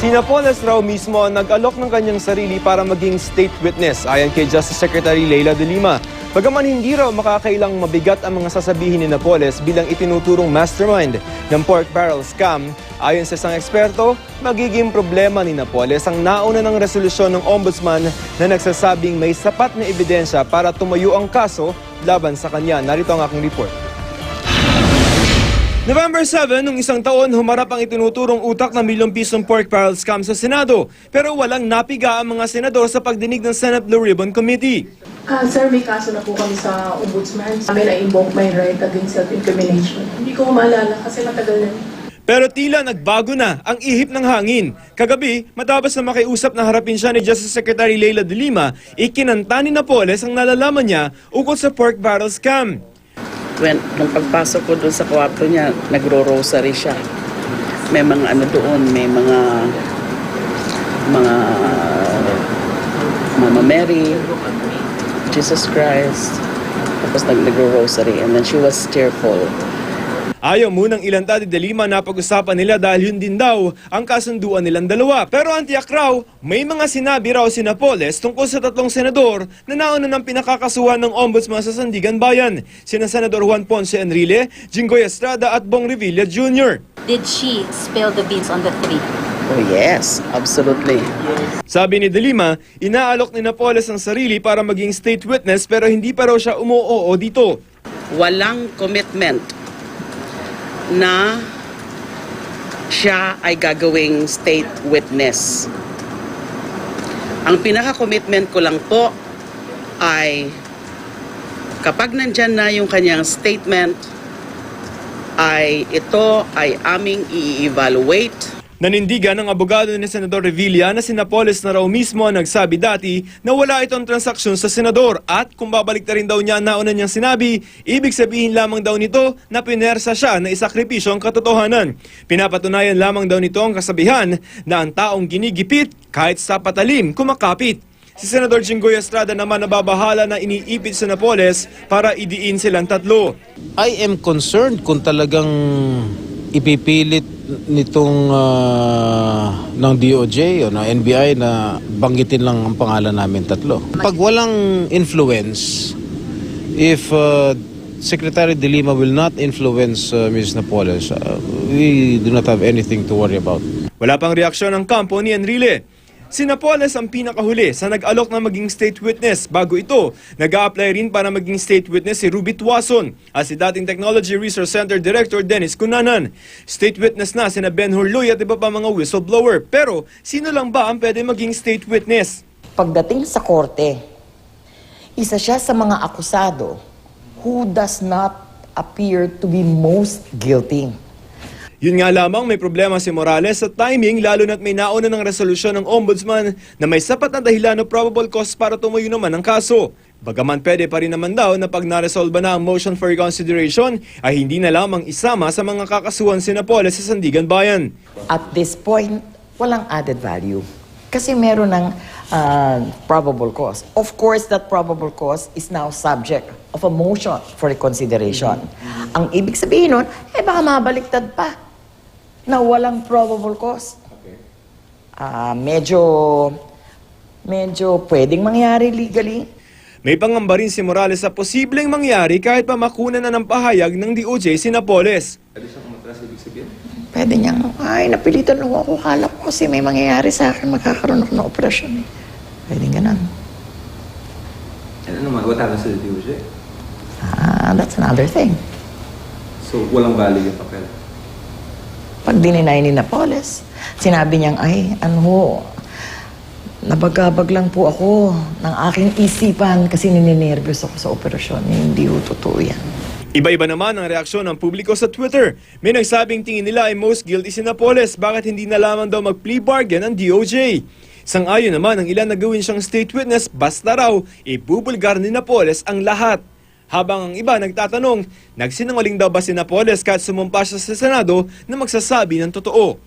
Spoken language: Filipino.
Si Napoles raw mismo ang nag-alok ng kanyang sarili para maging state witness ayon kay Justice Secretary Leila de Lima. Bagaman hindi raw makakailang mabigat ang mga sasabihin ni Napoles bilang itinuturong mastermind ng pork barrel scam, ayon sa isang eksperto, magiging problema ni Napoles ang nauna ng resolusyon ng ombudsman na nagsasabing may sapat na ebidensya para tumayo ang kaso laban sa kanya. Narito ang aking report. November 7, nung isang taon, humarap ang itinuturong utak ng milyong-pisong pork barrel scam sa Senado. Pero walang napiga ang mga senador sa pagdinig ng Senate Blue Ribbon Committee. Sir, may kaso na po kami sa ombudsman. Kami na-invoke my right against self-incrimination. Hindi ko maalala kasi matagal na. Pero tila nagbago na ang ihip ng hangin. Kagabi, matapos na makiusap na harapin siya ni Justice Secretary Leila de Lima, ikinanta ni Napoles ang nalalaman niya ukol sa pork barrel scam. Nung pagpasok ko doon sa kwarto niya, nagro-rosary siya. May mga ano doon, may mga Mama Mary, Jesus Christ, tapos nagro-rosary, and then she was tearful. Ayaw munang ilanta ni de Lima na pag-usapan nila dahil yun din daw ang kasunduan nilang dalawa. Pero ang tiyak raw, may mga sinabi raw si Napoles tungkol sa tatlong senador na nauna ng pinakakasuhan ng ombudsman sa Sandigan Bayan. Sina Senador Juan Ponce Enrile, Jinggoy Estrada at Bong Revilla Jr. Did she spill the beans on the three? Oh yes, absolutely. Sabi ni de Lima, inaalok ni Napoles ang sarili para maging state witness pero hindi pa raw siya umuoo dito. Walang commitment na siya ay gagawing state witness. Ang pinaka-commitment ko lang po ay kapag nandyan na yung kanyang statement, ay ito ay aming i-evaluate. Nanindigan ng abogado ni Senador Revilla na si Napoles na raw mismo ang nagsabi dati na wala itong transaksyon sa senador at kung babalik na rin daw niya ang nauna niyang sinabi, ibig sabihin lamang daw nito na pinersa siya na isakripisyo ang katotohanan. Pinapatunayan lamang daw nito ang kasabihan na ang taong ginigipit kahit sa patalim kumakapit. Si Senador Jinggoy Estrada naman nababahala na iniipit si Napoles para idiin silang tatlo. I am concerned kung talagang ipipilit nitong ng DOJ o ng NBI na banggitin lang ang pangalan namin tatlo. Pag walang influence, if Secretary de Lima will not influence Ms. Napoles, we do not have anything to worry about. Wala pang reaksyon ng kampo ni Enrile. Si Napoles ang pinakahuli sa nag-alok na maging state witness. Bago ito, nag-a-apply rin para maging state witness si Ruby Tuason at si dating Technology Research Center Director Dennis Cunanan. State witness na sina Ben Hurloy at iba pa mga whistleblower. Pero sino lang ba ang pwede maging state witness? Pagdating sa korte, isa siya sa mga akusado who does not appear to be most guilty. Yun nga lamang may problema si Morales sa timing lalo na't may nauna ng resolusyon ng ombudsman na may sapat na dahilan o probable cause para tumayo naman ang kaso. Bagaman pwede pa rin naman daw na pag naresolba na ang motion for reconsideration ay hindi na lamang isama sa mga kakasuhan si Napoles sa Sandigan Bayan. At this point, walang added value. Kasi meron ng probable cause. Of course, that probable cause is now subject of a motion for reconsideration. Ang ibig sabihin nun, baka mabaliktad pa na walang probable cause. Medyo pwedeng mangyari legally. May pangamba rin si Morales sa posibleng mangyari kahit pa makuna na ng pahayag ng DOJ si Napoles. Pwede niyang, napilitan lang ako. Kala ko kasi may mangyayari sa akin, magkakaroon ako ng operasyon. Pwede ganun. Ano naman, what happens to the DOJ? That's another thing. So, walang value yung papel? Pag dininay ni Napoles, sinabi niyang, nabagabag lang po ako ng aking isipan kasi nininervyos ako sa operasyon. Hindi ho totoo yan. Iba-iba naman ang reaksyon ng publiko sa Twitter. May nagsabing tingin nila ay most guilty si Napoles, bakit hindi na lamang daw mag-plea bargain ang DOJ. Sang-ayon naman ang ilan na gawin siyang state witness basta raw ibubulgar ni Napoles ang lahat. Habang ang iba nagtatanong, nagsinungaling daw ba si Napoles kahit sumumpa siya sa Senado na magsasabi ng totoo?